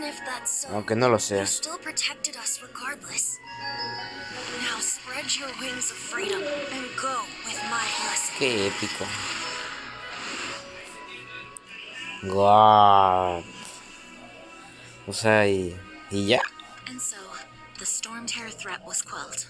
Even if that's so, aunque no lo sea. you still protected us regardless. Now spread your wings of freedom and go with my blessing. Qué épico. Guau. O sea, y ya. And so, the Storm Terror threat was quelled.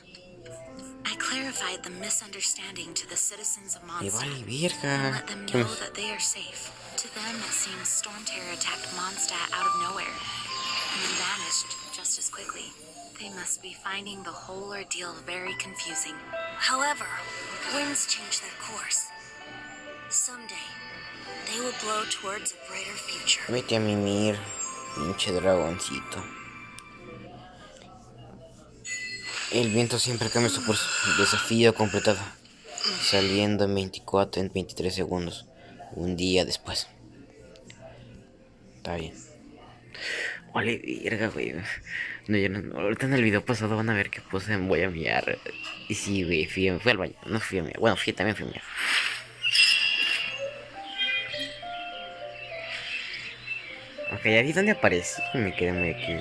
I clarified the misunderstanding to the citizens of Me Mondstadt vale and verga. let them know that they are safe. To them, it seems Storm Terror attacked Mondstadt out of nowhere and then vanished just as quickly. They must be finding the whole ordeal very confusing. However, winds change their course. Someday, they will blow towards a brighter future. Vete a mimir, pinche dragoncito. El viento siempre cambia su curso. Desafío completado. Saliendo en 23 segundos. Un día después. Está bien. Vale, verga, güey. No, ahorita en el video pasado van a ver que puse en voy a miar. Y sí, güey, fui al baño. No fui a miar. Bueno, también fui a miar. Ok, ya vi dónde aparecí. Me quedé muy aquí.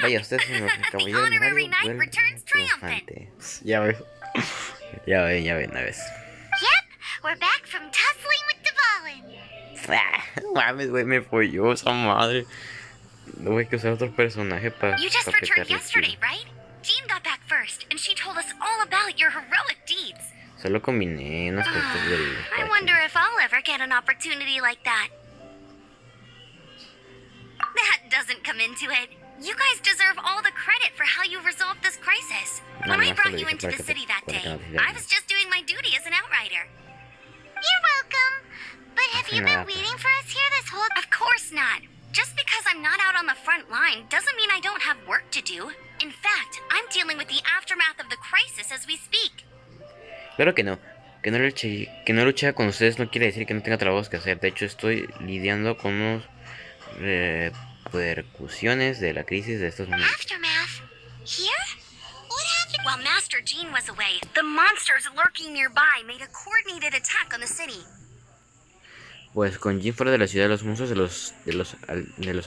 Vaya, ustedes son los caballeros de Mario vuelven triunfantes. Ya ves. Ya ves. Yep, we're back from tussling with Dvalin. Mames, güey, me folló esa madre. No hay que usar otro personaje para. You just returned yesterday, right? Jean got back first, and she told us all about your heroic deeds. Solo combiné unas cosas del. I wonder if I'll ever get an opportunity like that. That doesn't come into it. You guys deserve all the credit for how you resolved this crisis. When I brought you into the city that day, I was just doing my duty as an outrider. You're welcome. But have you been waiting for us here this whole... Of course not. Just because I'm not out on the front line doesn't mean I don't have work to do. In fact, I'm dealing with the aftermath of the crisis as we speak. Claro que no. Que no luche con ustedes no quiere decir que no tenga trabajos que hacer. De hecho, estoy lidiando con unos repercusiones de la crisis de estos momentos. Aftermath? Here? What happened? While Master Jean was away, the monsters lurking nearby made a coordinated attack on the city. Pues con Jin fuera de la ciudad, los monstruos de los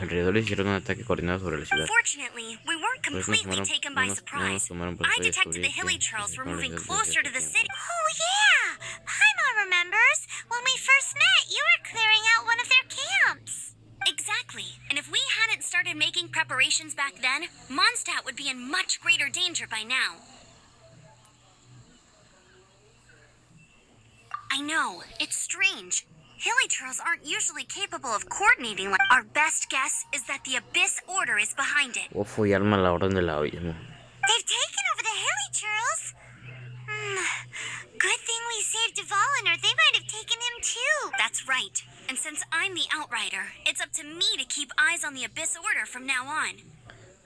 alrededores hicieron un ataque coordinado sobre la ciudad. Fortunately, we weren't completely taken by surprise. I detected the hilly trails were moving closer to the city. Oh yeah! Paimon remembers. When we first met, you were clearing out one of their camps. Exactly. And if we hadn't started making preparations back then, Mondstadt would be in much greater danger by now. I know, it's strange. Hilly Turtles aren't usually capable of coordinating like... Our best guess is that the Abyss Order is behind it. O fui arma la orden del abismo. They've taken over the Hilly Turtles. Good thing we saved Dvalin, or they might have taken him too. That's right. And since I'm the Outrider, it's up to me to keep eyes on the Abyss Order from now on.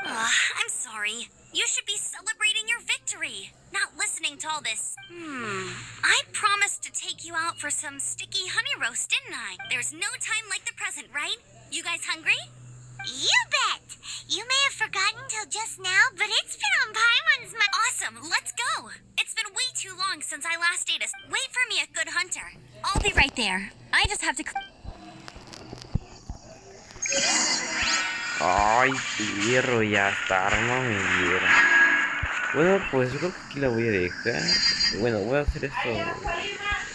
I'm sorry. You should be celebrating your victory, not listening to all this. I promised to take you out for some sticky honey roast, didn't I? There's no time like the present, right? You guys hungry? You bet! You may have forgotten till just now, but it's been on Paimon's mind. Awesome, let's go! It's been way too long since I last ate a... Wait for me, a good hunter. I'll be right there. I just have to... Ay, perro, ya está, arma me diera. Bueno, pues yo creo que aquí la voy a dejar. Bueno, voy a hacer esto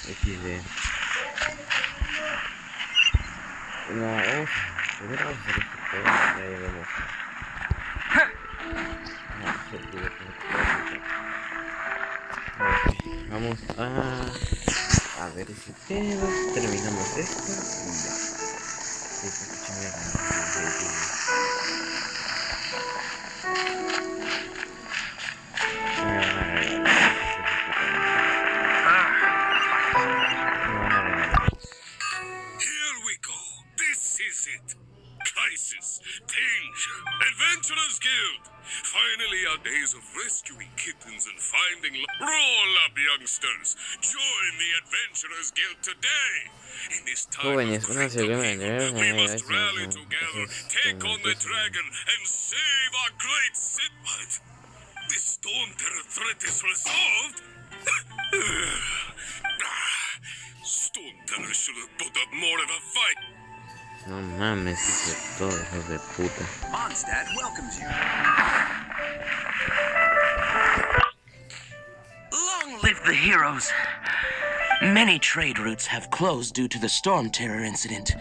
XD. No, primero vamos a hacer esto todo, ya vemos. Vamos a ver ese pedo, terminamos esto y ya. Here we go. This is it. Crisis, danger, Adventurers Guild. Finally, our days of rescuing kittens and finding... Roll up, youngsters. Join the Adventurers Guild today. In this time Jóvenes, of únanse great al upheaval, we must rally together, take on the dragon, and save our great city. What? The Storm Terror threat is resolved? Storm Terror should have put up more of a fight. No mames, hice todo, hijos de puta. Mondstadt welcomes you. Long live the heroes! Many trade routes have closed due to the storm terror incident.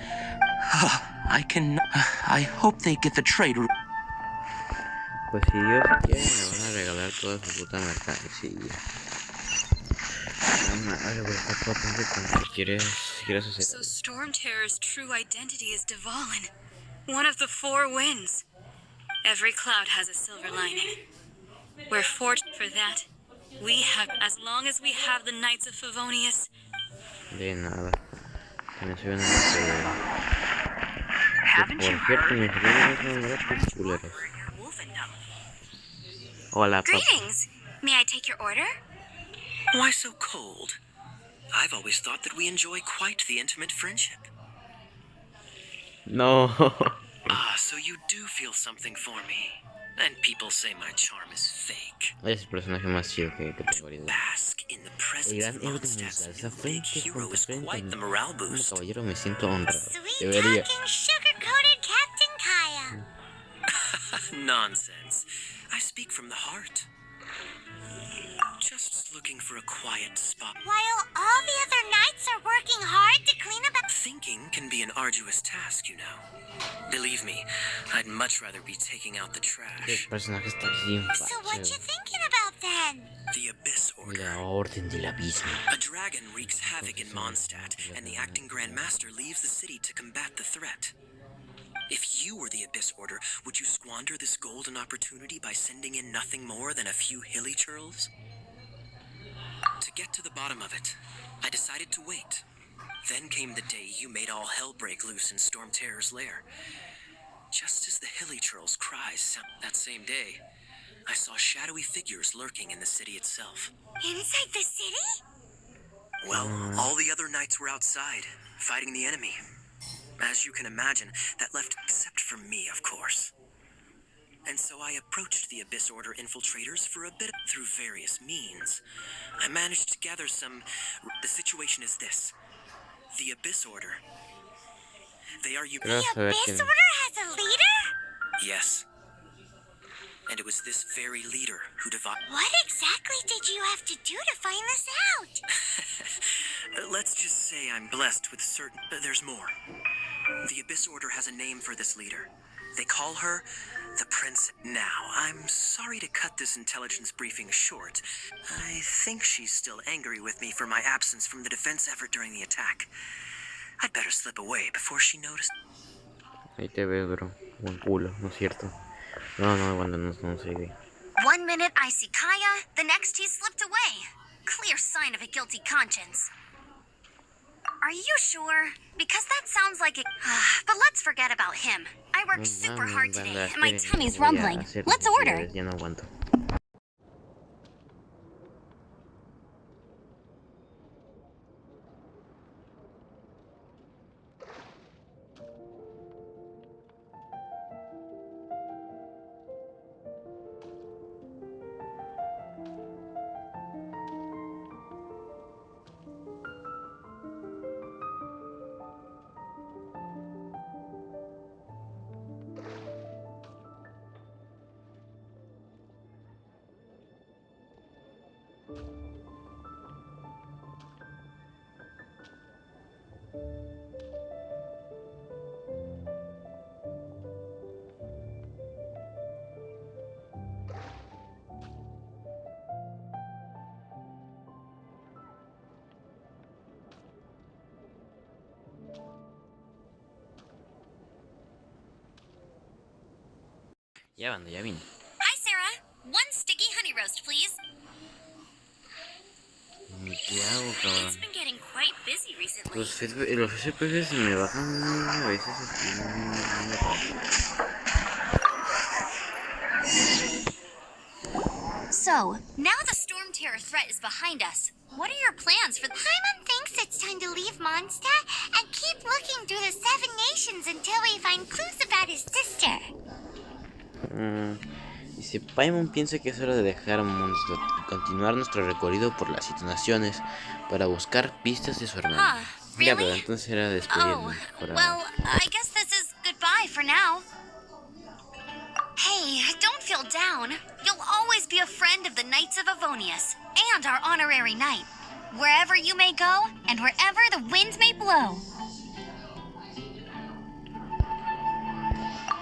I hope they get the trade route. Pues si Dios quiere me van a regalar toda su puta mercancía. No madre, güey, está potente con que quieres hacer. So Storm Terror's true identity is Dvalin, one of the four winds. Every cloud has a silver lining. We're fortunate for that. We have, as long as we have the Knights of Favonius. De nada. Que me suben a que Haven't you por cierto, heard? mis amigos son gratis culeros. Hola, papá. Greetings. May I take your order? Why so cold? I've always thought that we enjoy quite the intimate friendship. No. Ah, so you do feel something for me. And people say my charm is fake. Es el personaje más chido que tengo ahorita. Bask in the El presence gran of héroe de Mondstadt's Mondstadt, esa new big frente hero contra is frente. quite the morale Como boost. caballero me siento honrado. Sweet Debería. talking, sugar-coated Captain Kaya. Nonsense. I speak from the heart. Just looking for a quiet spot. While all the other knights are working hard to clean up. Thinking can be an arduous task, you know. Believe me, I'd much rather be taking out the El trash. personaje está bien So what you facho. thinking about then? The Abyss Order. La orden del abismo. A dragon wreaks havoc in Mondstadt, and the acting Grand Master leaves the city to combat the threat. If you were the Abyss Order, would you squander this golden opportunity by sending in nothing more than a few hilly churls? To get to the bottom of it, I decided to wait. Then came the day you made all hell break loose in Storm Terror's lair. Just as the hilly churls' cries sound that same day, I saw shadowy figures lurking in the city itself. Inside the city? Well, all the other knights were outside, fighting the enemy. As you can imagine, that left except for me, of course. And so I approached the Abyss Order infiltrators for a bit through various means. I managed to gather some... The situation is this. The Abyss Order. They are... Creo The saber Abyss quién. Order has a leader? Yes. And it was this very leader who divided... What exactly did you have to do to find this out? Let's just say I'm blessed with certain... there's more. The Abyss Order has a name for this leader. They call her the Prince. Now, I'm sorry to cut this intelligence briefing short. I think she's still angry with me for my absence from the defense effort during the attack. I'd better slip away before she noticed. Ahí te ves, bro. Buen culo, ¿no es cierto? No, cuando no sé, güey. 1 minute I see Kaya, the next he's slipped away. Clear sign of a guilty conscience. Are you sure? Because that sounds like it. But let's forget about him. I worked super hard today, and my tummy's rumbling. Let's order. Ya no aguanto. Ya, banda, ya vine. Hi, Sarah. 1 sticky honey roast, please. ¿Y qué hago, cabrón? It's been getting quite busy recently. Los FPS se me bajan a veces así. So, now the storm terror threat is behind us. What are your plans for... Paimon thinks it's time to leave Mondstadt and keep looking through the 7 nations until we find clues about his sister. Dice, Paimon piensa que es hora de dejar Mondstadt y continuar nuestro recorrido por las 7 naciones para buscar pistas de su hermano. Ya, pero entonces era despedirme. Well, I guess Goodbye for now. Hey, don't feel down. You'll always be a friend of the Knights of Avonius and our honorary knight. Wherever you may go and wherever the winds may blow.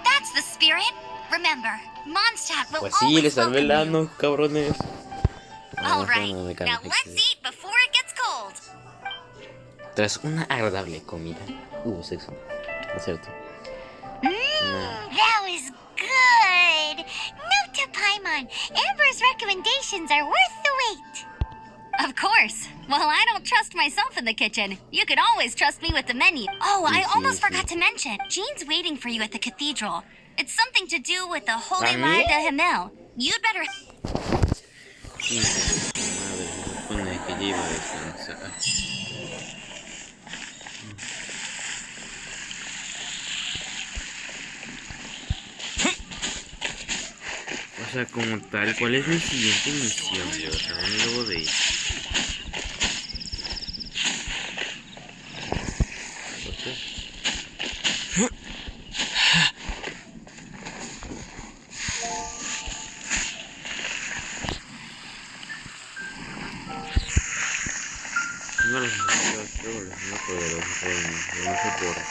That's the spirit. Remember, Mondstadt will Pues sí, always les salvé el welcome you. ano, cabrones. All right, now let's eat before it gets cold. Tras una agradable comida, hubo sexo. ¿No es cierto? That was good. Note to Paimon, Amber's recommendations are worth the wait. Of course. Well, I don't trust myself in the kitchen. You can always trust me with the menu. Oh, I almost forgot to mention. Jean's waiting for you at the cathedral. It's something to do with the Holy Lyre de Himmel. You'd better... Madre, se supone que ya iba a descansar. O sea, como tal, ¿cuál es mi siguiente misión? De verdad, ¿dónde debo de ir? Tengo las noticias, creo, las no poderosas, no sé por qué.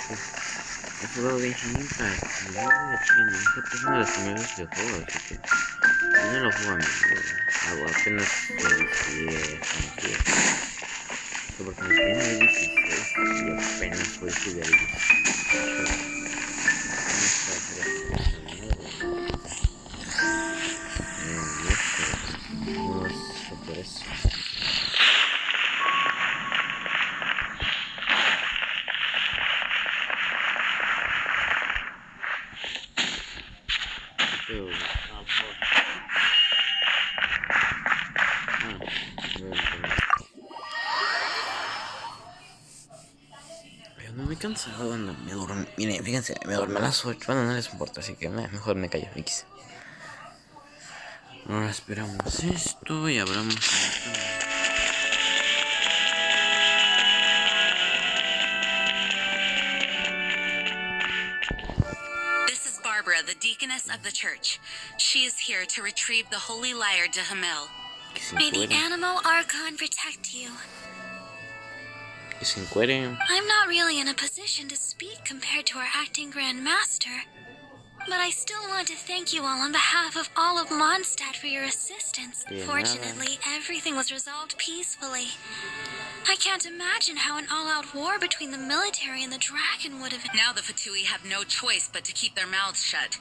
He jugado Genshin Impact, y no voy a Chile, esta es una de las primeras que juego, así que yo no lo juego a mí, apenas me vicié, porque me tiene de 16 y apenas fue subir al 18. No sé por eso. Pero no me he cansado, no, me dormí. Miren, fíjense, me dormí a las 8. Bueno, no les importa, así que mejor me callo. X. Ahora esperamos esto y abramos. This is Barbara, the deaconess of the church. She is here to retrieve the Holy Lyre de Himmel. Que se May the encuere. Animal Archon protect you. Que se encuere. I'm not really in a position to speak compared to our acting Grand Master, but I still want to thank you all on behalf of all of Mondstadt for your assistance. De nada. Fortunately, everything was resolved peacefully. I can't imagine how an all-out war between the military and the dragon would have... Now the Fatui have no choice but to keep their mouths shut.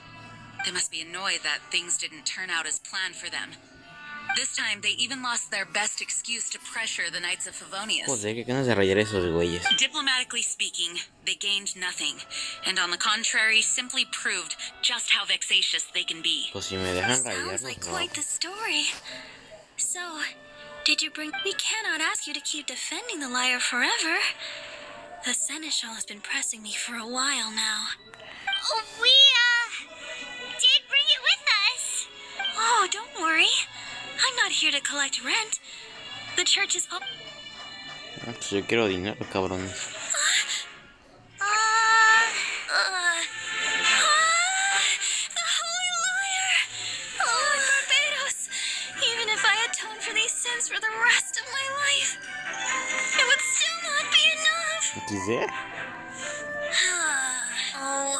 They must be annoyed that things didn't turn out as planned for them. This time, they even lost their best excuse to pressure the Knights of Favonius. Joder, qué ganas de rayar esos güeyes. Diplomatically speaking, they gained nothing, and on the contrary, simply proved just how vexatious they can be. Pues si me dejan Sounds rayarlos, like no. quite the story. So, did you bring... We cannot ask you to keep defending the lyre forever. The Seneschal has been pressing me for a while now. Oh, we, did bring it with us. Oh, don't worry. I'm not here to collect rent. The church is... Oh, Pues yo quiero dinero, cabrones. the Holy Lyre! Oh, Barbados! Even if I atone for these sins for the rest of my life, it would still not be enough. ¿XD? Oh,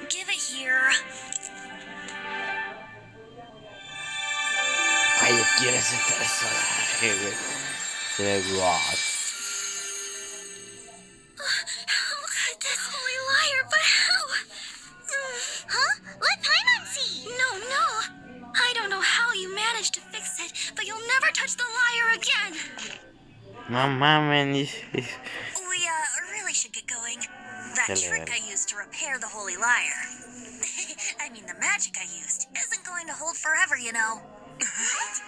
give it here. Ay, yo quiero ese personaje, güey. Se ve guau. This Holy Lyre, but how? Huh? Let Paimon see. No. I don't know how you managed to fix it, but you'll never touch the lyre again. No mames. We, really should get going. That Dale, trick dale. I used to repair the Holy Lyre. I mean, the magic I used isn't going to hold forever, you know. What?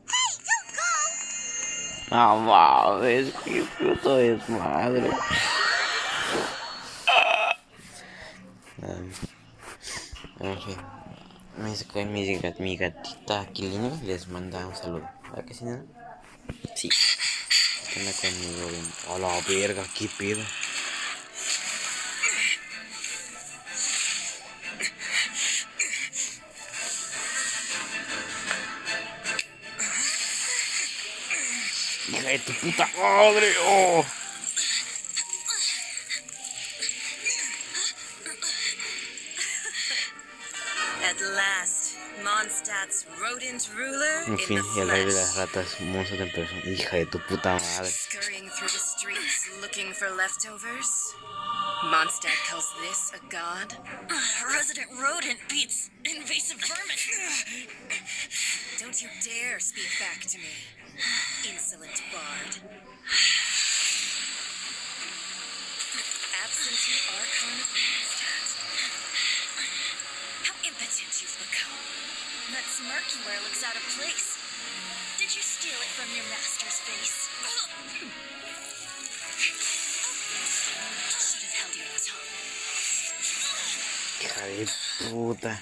Hey, don't go! No mames, qué puto desmadre. En fin, mi gatita Aquilina les manda un saludo. ¿Verdad que sí, nena? Sí. Que anda conmigo bien. A la verga, qué pedo. Hija de tu puta madre. Oh. At last, Mondstadt's rodent ruler En in fin, the el rey de las flesh. ratas, monstruo en persona. Hija de tu puta madre. Scurrying through the streets looking for leftovers. Mondstadt calls this a god? Resident rodent beats invasive vermin. Don't you dare speak back to me, insolent bard. Absentee Archon of Mondstadt. How impotent you've become. That smirk you wear looks out of place. Did you steal it from your master's face? Should have held your tongue. Hija de puta.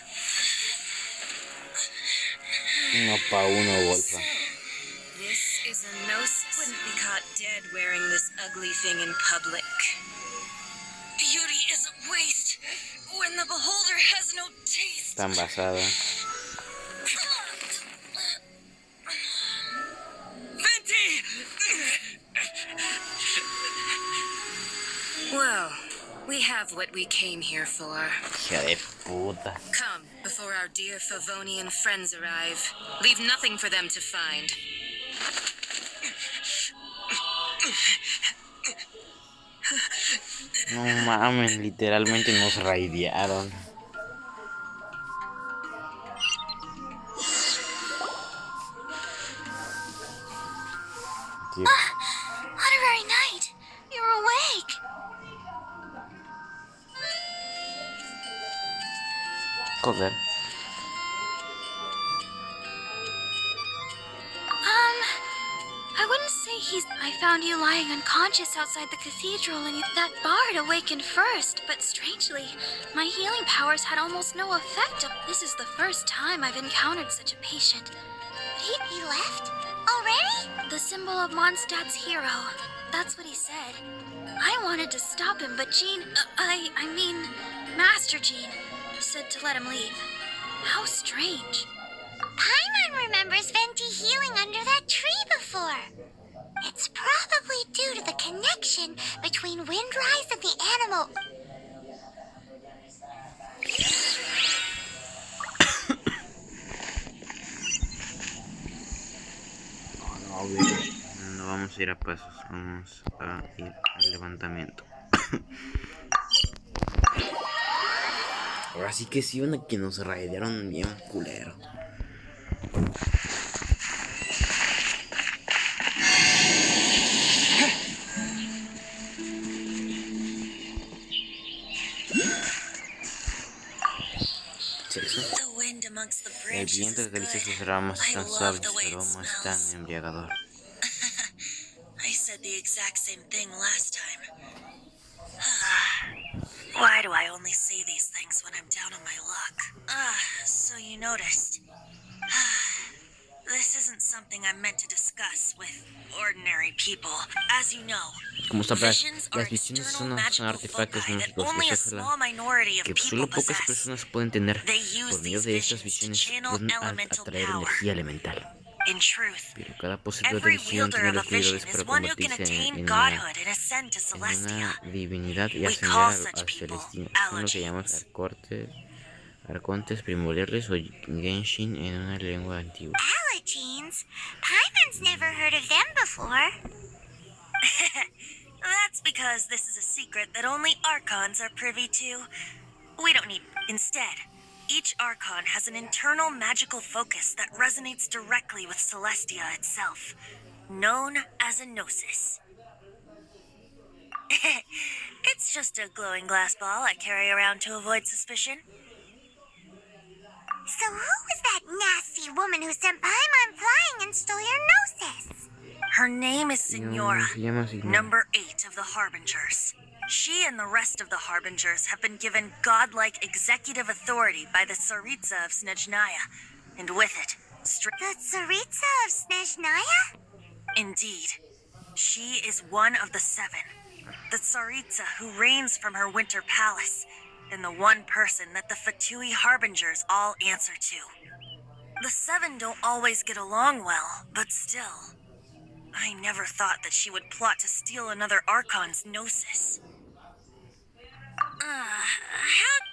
Uno pa uno, Wolfa. This is a gnosis. Wouldn't be caught dead wearing this ugly thing in public. Beauty is a waste when the beholder has no taste. Tan basada. Venti! Well, we have what we came here for. Hija de puta. Come, before our dear Favonian friends arrive. Leave nothing for them to find. No mames, literalmente nos raidearon. Tío. What a very night. You're awake. Joder. I wouldn't say I found you lying unconscious outside the cathedral and that bard awakened first, but strangely, my healing powers had almost no effect. This is the first time I've encountered such a patient. He left? Already? The symbol of Mondstadt's hero. That's what he said. I wanted to stop him, but I mean, Master Jean said to let him leave. How strange. Paimon remembers Venti healing under that tree before. It's probably due to the connection between Windrise and the animal. No vamos a ir a pasos, vamos a ir al levantamiento. Ahora sí que sí, van a que nos raidearon bien culero. El viento acaricia sus ramas tan suaves, su aroma es tan embriagador. I said the exact same thing last time. Why do I only say these things when I'm down on my luck? So you noticed. This isn't something I'm meant to discuss with ordinary people. As you know, Como sabrás, visions are las visiones external son magical artefactos foci that mágicos only a que small minority of que people solo pocas possess. personas pueden tener. They Por use medio these de estas visions to visiones channel pueden elemental atraer power. energía elemental. In truth, Pero cada posible every religión wielder tiene of a los vision seguidores is para one who can convertirse attain en godhood and ascend to una Celestia. divinidad y We ascender call a such people Celestina. Son lo que llamamos Allergenes. arcontes primordiales o genshin en una lengua antigua. Allergenes? Paimon's never heard of them before. That's because this is a secret that only Archons are privy to. We don't need... Instead, each Archon has an internal magical focus that resonates directly with Celestia itself, known as a gnosis. It's just a glowing glass ball I carry around to avoid suspicion. So who was that nasty woman who sent Paimon flying and stole your gnosis? Her name is Signora, Se llama Signora. number 8 of the Harbingers. She and the rest of the Harbingers have been given godlike executive authority by the Tsaritsa of Snezhnaya, and with it, the Tsaritsa of Snezhnaya? Indeed. She is one of the 7, the Tsaritsa who reigns from her winter palace, and the one person that the Fatui Harbingers all answer to. The 7 don't always get along well, but still. I never thought that she would plot to steal another Archon's Gnosis.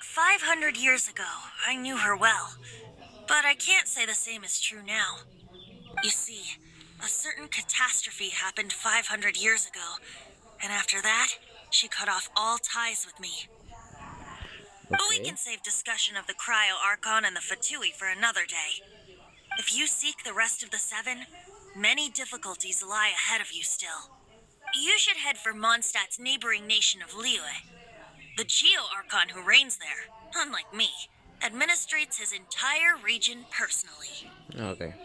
500 years ago, I knew her well. But I can't say the same is true now. You see, a certain catastrophe happened 500 years ago, and after that, she cut off all ties with me. But we can save discussion of the Cryo Archon and the Fatui for another day. If you seek the rest of the Seven, many difficulties lie ahead of you still. You should head for Mondstadt's neighboring nation of Liyue. The Geo Archon who reigns there, unlike me, administrates his entire region personally. Okay.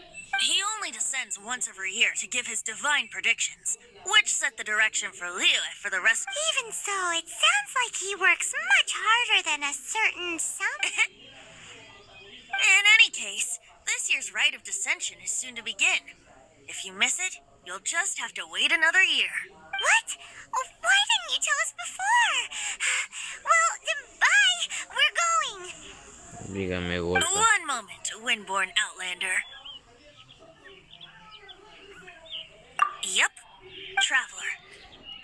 He only descends once every year to give his divine predictions, which set the direction for Liyue for the rest. Even so, it sounds like he works much harder than a certain some. In any case, this year's Rite of Descension is soon to begin. If you miss it, you'll just have to wait another year. What? Oh, why didn't you tell us before? Well, then bye. We're going. Dígame, Golfa. One moment, Windborn Outlander. Yep, Traveler.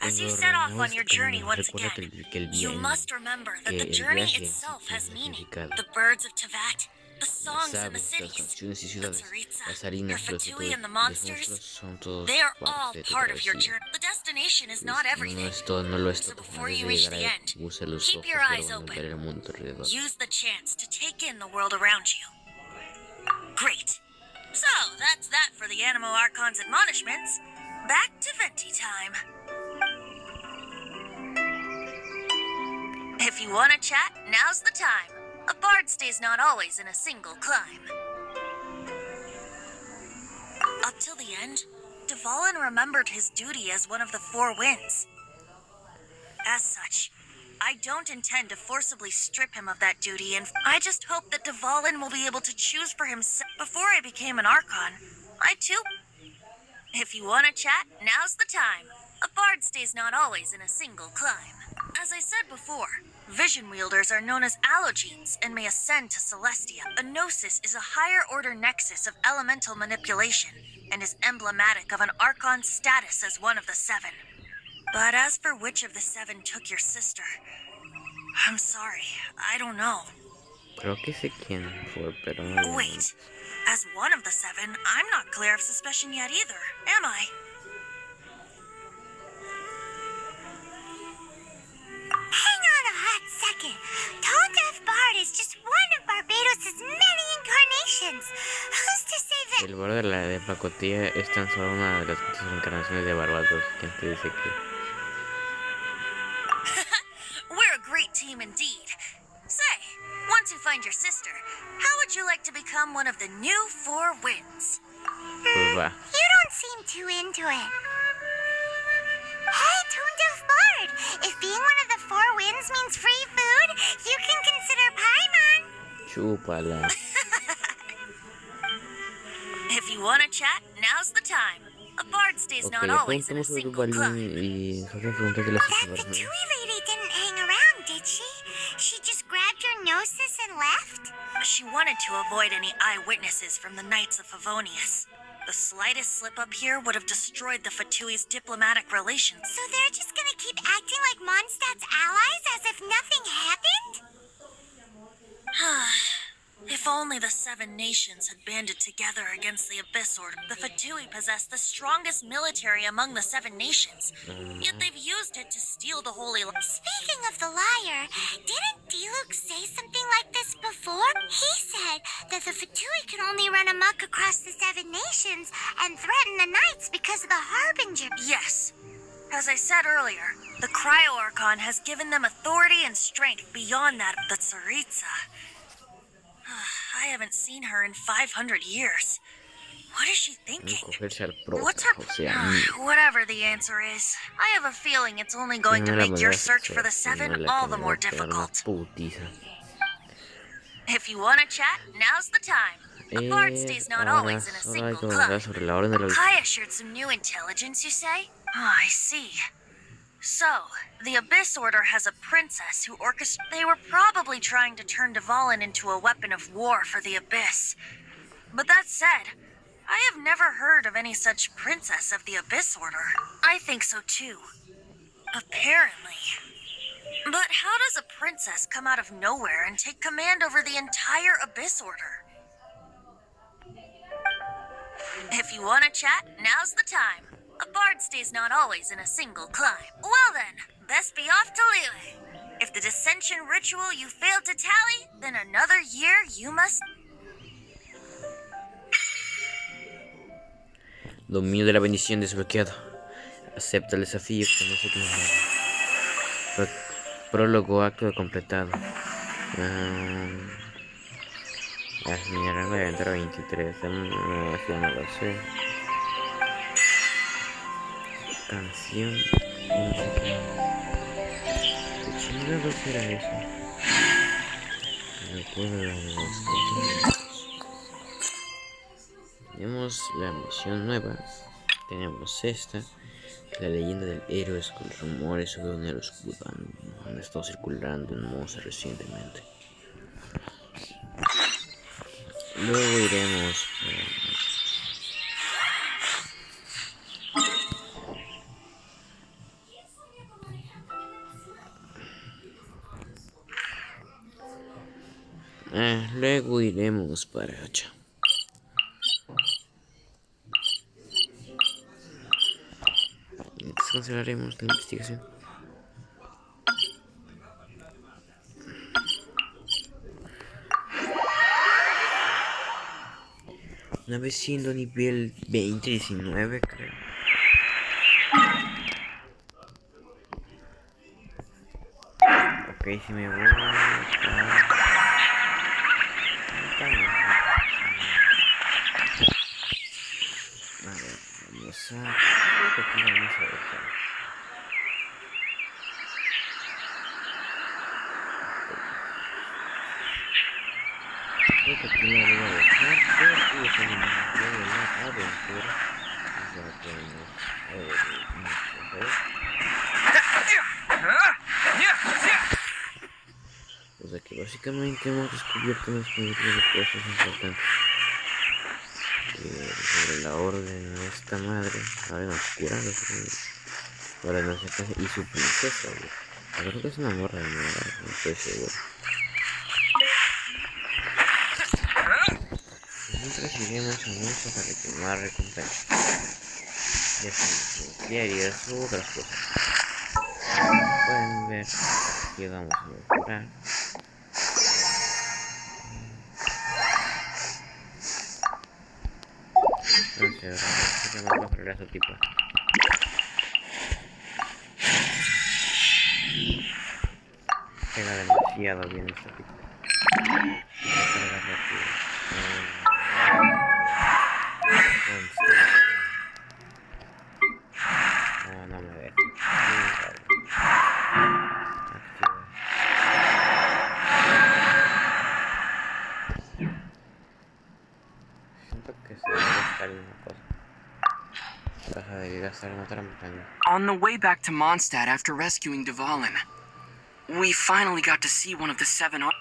As you set off on your journey once again, you must remember that the journey itself has meaning. The birds of Tevat, the songs in the cities, the Tsaritsa, your Fatui and the monsters, they are all part of your journey. The destination is not everything. So before you reach the end, keep your eyes open. Use the chance to take in the world around you. Great. So, that's that for the Animo Archon's admonishments. Back to Venti time. If you want to chat, now's the time. A bard stays not always in a single climb. Up till the end, Dvalin remembered his duty as one of the Four Winds. As such, I don't intend to forcibly strip him of that duty, and I just hope that Dvalin will be able to choose for himself. Before I became an Archon, I too... If you want to chat, now's the time. A bard stays not always in a single climb. As I said before, vision wielders are known as allogenes and may ascend to Celestia. A gnosis is a higher-order nexus of elemental manipulation and is emblematic of an Archon's status as one of the Seven. But as for which of the Seven took your sister, I'm sorry, I don't know. Creo que sé quién fue, pero no. Wait, as one of the Seven, I'm not clear of suspicion yet either, am I? Hang on a hot second. Tone Deaf Bard is just one of Barbados' many incarnations. Who's to say that... El bardo de pacotilla es tan solo una de las muchas encarnaciones de Barbados. ¿Quién te dice que? We're a great team indeed. Say, once you find your sister, how would you like to become one of the new Four Winds? Pues va. You don't seem too into it. Hey, Tone Deaf Bard! If being one of the Four Winds means free food, you can consider Paimon. Chúpala. If you want to chat, now's the time. A bard stays not always in a single climb. That Fatui lady didn't hang around, did she? She just grabbed your gnosis and left? She wanted to avoid any eyewitnesses from the Knights of Favonius. The slightest slip-up here would have destroyed the Fatui's diplomatic relations. So they're just gonna keep acting like Mondstadt's allies as if nothing happened? If only the Seven Nations had banded together against the Abyss Order. The Fatui possess the strongest military among the Seven Nations, yet they've used it to steal the Holy Land. Speaking of the liar, didn't Diluc say something like this before? He said that the Fatui can only run amok across the Seven Nations and threaten the Knights because of the Harbinger. Yes. As I said earlier, the Cryo Archon has given them authority and strength beyond that of the Tsaritsa. I haven't seen her in 500 years. What is she thinking? What's her... Whatever the answer is, I have a feeling it's only going to make your search for the Seven all the more difficult. If you want to chat, now's the time. A bard stays not always in a single club. Kaya shared some new intelligence, you say? Oh, I see. So, the Abyss Order has a princess who orchestrated... They were probably trying to turn Dvalin into a weapon of war for the Abyss. But that said, I have never heard of any such princess of the Abyss Order. I think so too. Apparently. But how does a princess come out of nowhere and take command over the entire Abyss Order? If you want to chat, now's the time. A bard stays not always in a single climb. Well then, best be off to Liyue. If the dissension ritual you failed to tally, then another year you must... Dominio de la bendición desbloqueado. Acepta el desafío que no sé qué más. Prólogo, acto completado. Mi rango de aventura 23. No lo sé. Canción. No sé qué. ¿Qué chingados era eso? Recuerdo de los cosas. Tenemos la misión nueva. Tenemos esta. La leyenda del héroe con rumores sobre un héroe oscuro. Han estado circulando en Monza recientemente. Luego iremos para allá. Cancelaremos la investigación. Una vez siendo nivel 20-19 creo. Ok, si me voy vamos a... Creo que aquí vamos a dejar. Creo que aquí la voy a dejar porque tenemos de la aventura. Ya tenemos o sea que básicamente hemos descubierto unas cosas importantes sobre la orden de esta madre, la orden oscura, ahora no sé qué, y su princesa, güey. Creo que es una morra, no estoy seguro. Mientras iremos a Monza para reclamar recompensa. Diarias u otras cosas. Pueden ver, llegamos a mejorar. No sé, ahora se llama la carrera su tipo. Pega demasiado bien esta tipo. No me deja. Siento que se debe gastar en una cosa. Deja de gastar en otra montaña. On the way back to Mondstadt after rescuing Dvalin, we finally got to see one of the 7 Paimon?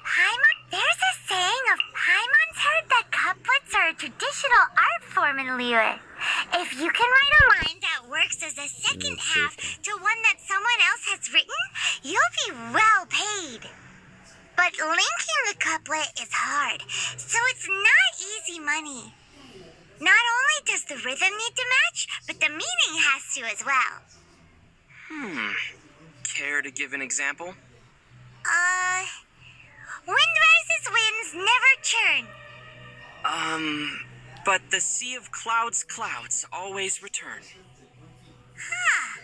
There's a saying of Paimon's heard that couplets are a traditional art form in Liyue. If you can write a line that works as a second half to one that someone else has written, you'll be well paid. But linking the couplet is hard, so it's not easy money. Not only does the rhythm need to match, but the meaning has to as well. Care to give an example? Wind rises, winds never churn. But the sea of clouds always return. Huh.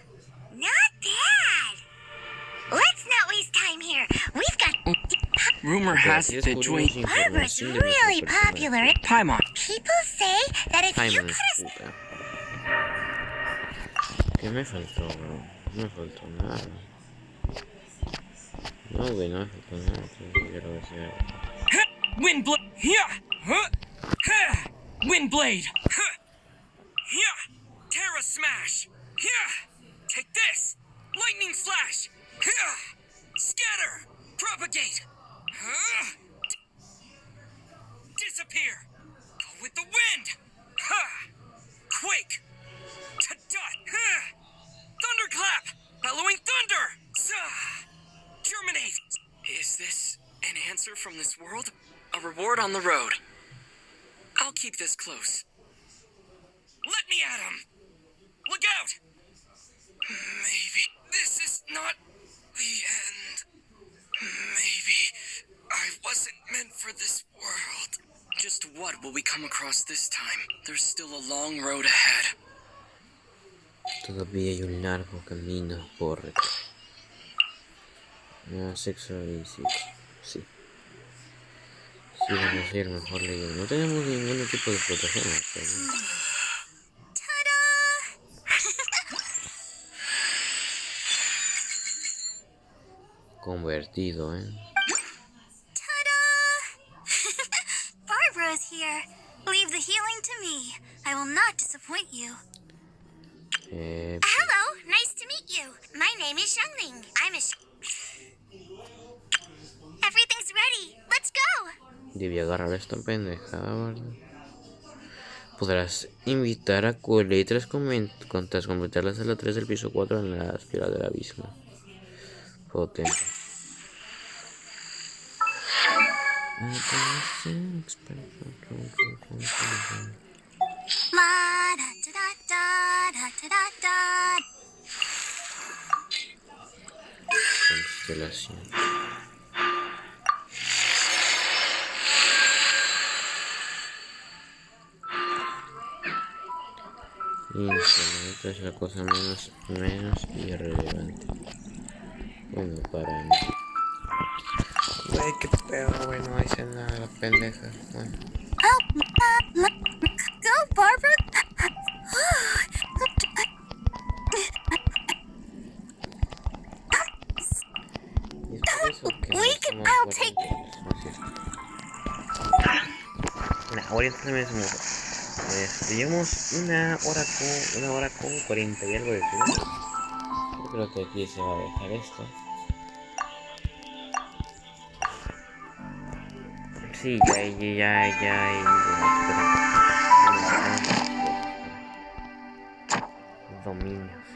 Not bad. Let's not waste time here. We've got... Rumor has it that Joy Barbara's really popular. Paimon. People say that if you Paimon es cut puta. ¿Qué me faltó, bro? No me faltó nada. No, güey, no me faltó nada. Quiero decir. Windblade. Windblade. Terra smash. Take this. Lightning flash. Scatter. Propagate. Disappear. Go with the wind. Ha! Quake! Ta-dot! Ha! Thunderclap! Bellowing thunder! Zah! Germinate! Is this an answer from this world? A reward on the road. I'll keep this close. Let me at him! Look out! Maybe this is not the end. Maybe I wasn't meant for this world. Just what will we come across this time? There's still a long road ahead. Todavía hay un largo camino por recorrer. Sexo y sí. Sí, vamos a ir mejor leyendo. No tenemos ningún tipo de protección. Convertido, Barbara is here. Leave the healing to me. I will not disappoint you. Hello, nice to meet you. My name is Xiangling. I'm a... Everything's ready. Let's go. Debí agarrar esta pendejada, ¿verdad? Podrás invitar a Cole tras completar la sala 3 del piso 4 en la espiral del abismo. Potente. La da da da da da da da. Constelación. Internet es la cosa menos irrelevante. Bueno, para mí. Güey, qué pedo, güey, no hice nada, la pendeja. Bueno. Go, Barbara. Y es por eso que I'll take... ahorita también se mueve. Llevamos una hora con 40 y algo de segundos. Yo creo que aquí se va a dejar esto. Sí, ya hay dominios.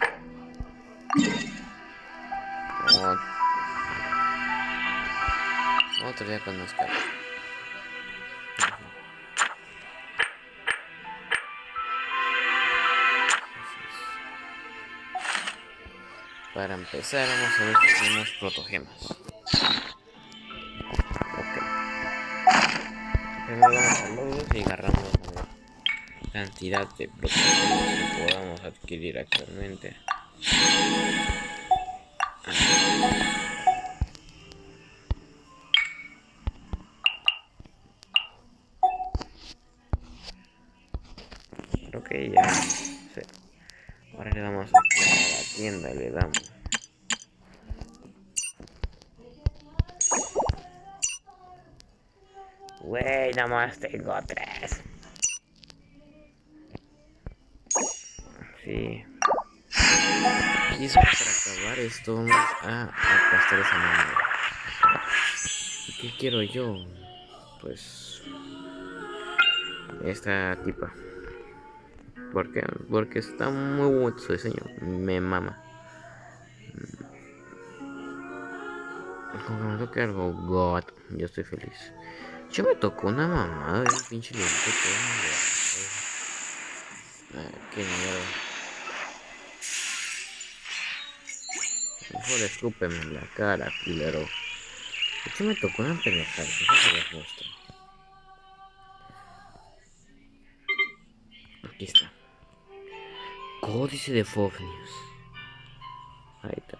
Otro día con Oscar. Para empezar vamos a ver si tenemos protogemas. Ok. Primero vamos a logros y agarramos la cantidad de protogemas que podamos adquirir actualmente. Creo que ya. Sí. Ahora le damos a la tienda, le damos. Güey, nada más tengo 3. Sí. Y eso para acabar esto vamos a aplastar esa mano. ¿Qué quiero yo? Pues esta tipa. ¿Por qué? Porque está muy bueno su diseño. Me mama. Como que me toque algo God, yo estoy feliz. Yo me tocó una mamada de un pinche librito todo. Qué mierda. Mejor escúpeme en la cara, culero. De hecho me tocó una pendejada, eso se les muestra. Aquí está. Códice de Fognius. Ahí está.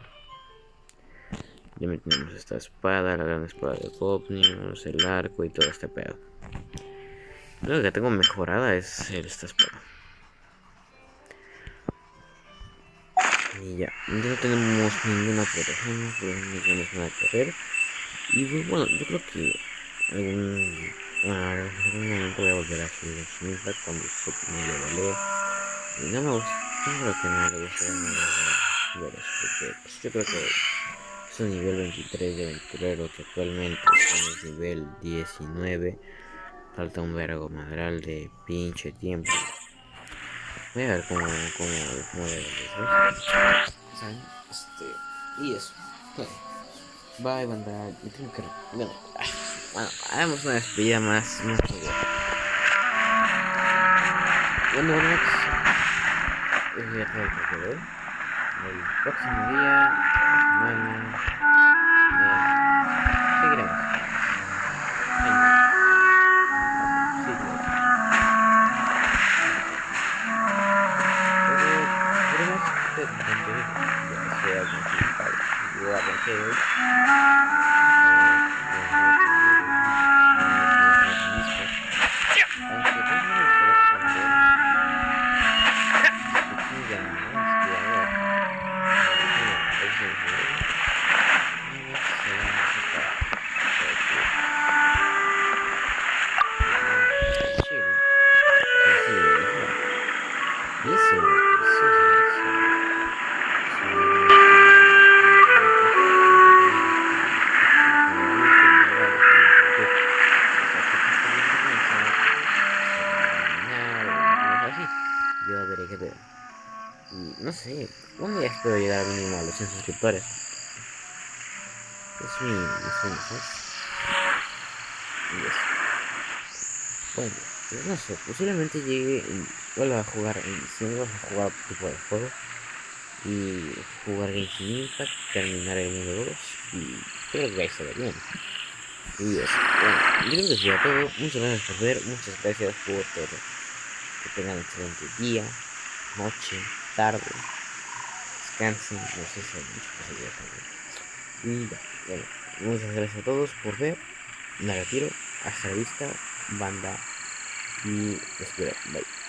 Ya tenemos esta espada, la gran espada de Fognius, el arco y todo este pedo. Lo que tengo mejorada es esta espada. Y ya no tenemos ninguna protección, no tenemos nada que ver. Y pues, bueno, yo creo que en algún momento voy a volver a subir el Sniper cuando se me le vale. Y no me gusta, yo creo que no le gustaría nada ver eso, porque pues, yo creo que es un nivel 23 de aventurero que actualmente estamos nivel 19. Falta un vergo madral de pinche tiempo. Voy a ver cómo le ¿saben? Y eso. Bye, banda. Yo tengo que. Bueno, hagamos una despedida más bueno, ya todo el que quedó. El próximo día, semana, seguiremos. Yo veré qué pedo. Y no sé, un día espero llegar mínimo a los 100 suscriptores. Es mi sueño, ¿sabes? Y eso. Bueno, pues no sé, posiblemente llegue y vuelva a jugar en diciembre, a jugar otro tipo de juego. Y jugar Genshin Impact, terminar el mundo 2 y creo que ahí se ve bien. Y eso, bueno, yo creo que sería todo. Muchas gracias por ver, muchas gracias por todo. Que tengan un excelente día, noche, tarde, descansen, no sé si hay muchas cosas también. Y ya, bueno, muchas gracias a todos por ver. Me retiro, hasta la vista, banda, y les quiero, bye.